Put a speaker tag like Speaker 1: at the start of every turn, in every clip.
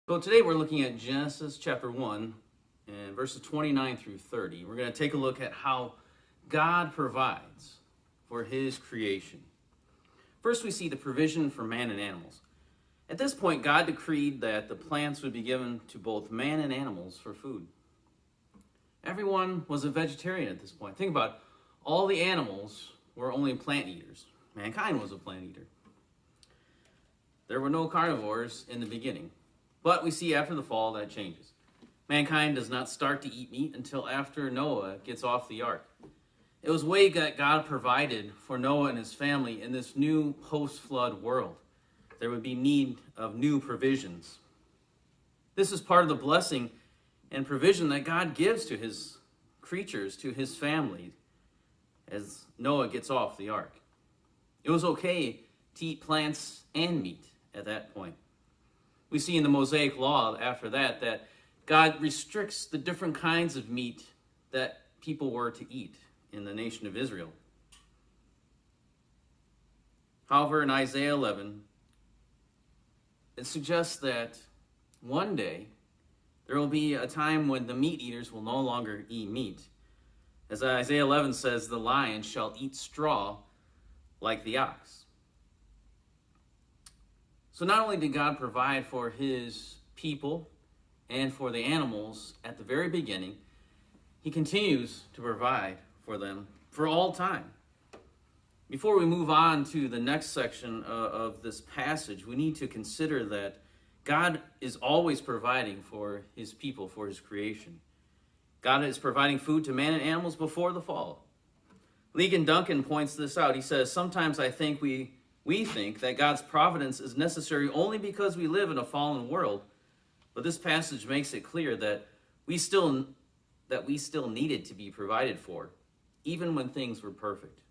Speaker 1: So today we're looking at Genesis chapter 1 and verses 29 through 30. We're going to take a look at how God provides for his creation. First, we see the provision for man and animals. At this point, God decreed that the plants would be given to both man and animals for food. Everyone was a vegetarian at this point. Think about it. All the animals were only plant eaters. Mankind was a plant eater. There were no carnivores in the beginning. But we see after the fall that changes. Mankind does not start to eat meat until after Noah gets off the ark. It was way that God provided for Noah and his family in this new post-flood world. There would be need of new provisions. This is part of the blessing and provision that God gives to his creatures, to his family, as Noah gets off the ark. It was okay to eat plants and meat at that point. We see in the Mosaic Law after that God restricts the different kinds of meat that people were to eat in the nation of Israel. However, in Isaiah 11, it suggests that one day there will be a time when the meat eaters will no longer eat meat. As Isaiah 11 says, the lion shall eat straw like the ox. So not only did God provide for his people and for the animals at the very beginning, he continues to provide for them for all time. Before we move on to the next section of this passage, we need to consider that God is always providing for his people, for his creation. God is providing food to man and animals before the fall. Ligon Duncan points this out. He says, sometimes I think we think that God's providence is necessary only because we live in a fallen world, but this passage makes it clear that we still needed to be provided for, even when things were perfect.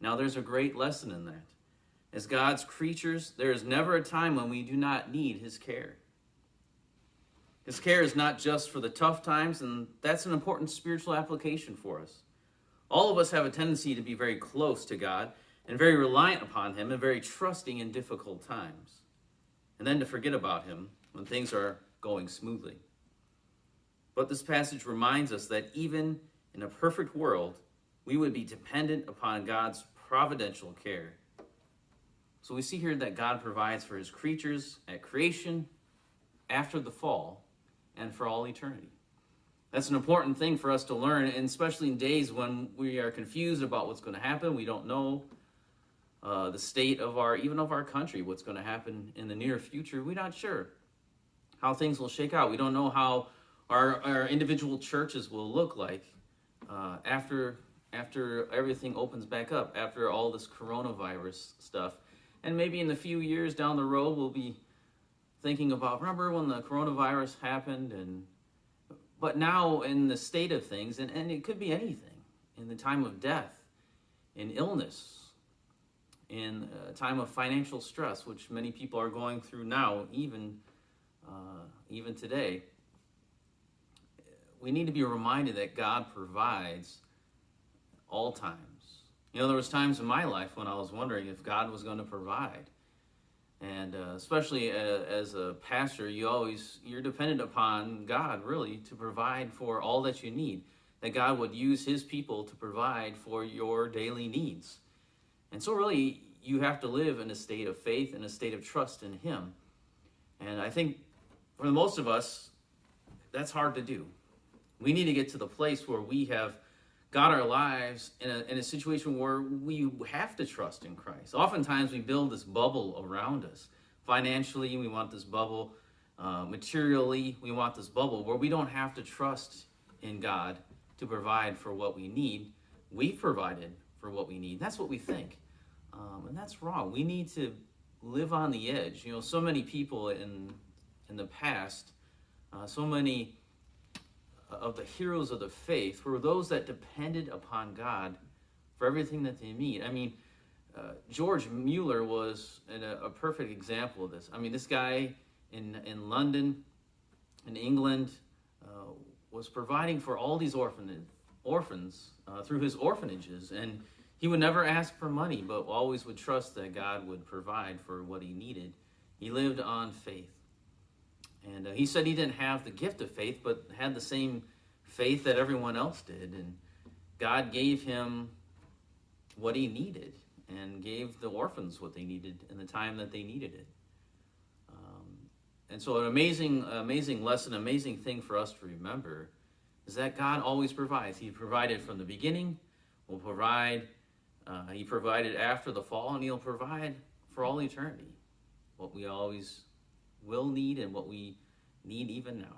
Speaker 1: Now there's a great lesson in that. As God's creatures, there is never a time when we do not need his care. His care is not just for the tough times, and that's an important spiritual application for us. All of us have a tendency to be very close to God, and very reliant upon him, and very trusting in difficult times. And then to forget about him when things are going smoothly. But this passage reminds us that even in a perfect world, we would be dependent upon God's providential care. So we see here that God provides for his creatures at creation, after the fall, and for all eternity. That's an important thing for us to learn, and especially in days when we are confused about what's going to happen. We don't know the state of our country, what's going to happen in the near future. We're not sure how things will shake out. We don't know how our individual churches will look like after everything opens back up, after all this coronavirus stuff. And maybe in the few years down the road, we'll be thinking about, remember when the coronavirus happened? But now in the state of things, and it could be anything, in the time of death, in illness, in a time of financial stress, which many people are going through now, even today, we need to be reminded that God provides all times. You know, there was times in my life when I was wondering if God was going to provide. And especially as a pastor, you're dependent upon God, really, to provide for all that you need. That God would use his people to provide for your daily needs. And so really, you have to live in a state of faith and a state of trust in him. And I think for most of us, that's hard to do. We need to get to the place where we have got our lives in a situation where we have to trust in Christ. Oftentimes we build this bubble around us. Financially, we want this bubble. Materially, we want this bubble where we don't have to trust in God to provide for what we need. We've provided for what we need. That's what we think. And that's wrong. We need to live on the edge. You know, so many people in the past, so many of the heroes of the faith were those that depended upon God for everything that they need. I mean, George Mueller was a perfect example of this. I mean, this guy in London, in England, was providing for all these orphans through his orphanages, and he would never ask for money, but always would trust that God would provide for what he needed. He lived on faith. And he said he didn't have the gift of faith, but had the same faith that everyone else did. And God gave him what he needed and gave the orphans what they needed in the time that they needed it. And so an amazing lesson, amazing thing for us to remember is that God always provides. He provided from the beginning, will provide, he provided after the fall, and he'll provide for all eternity what we always will need and what we need even now.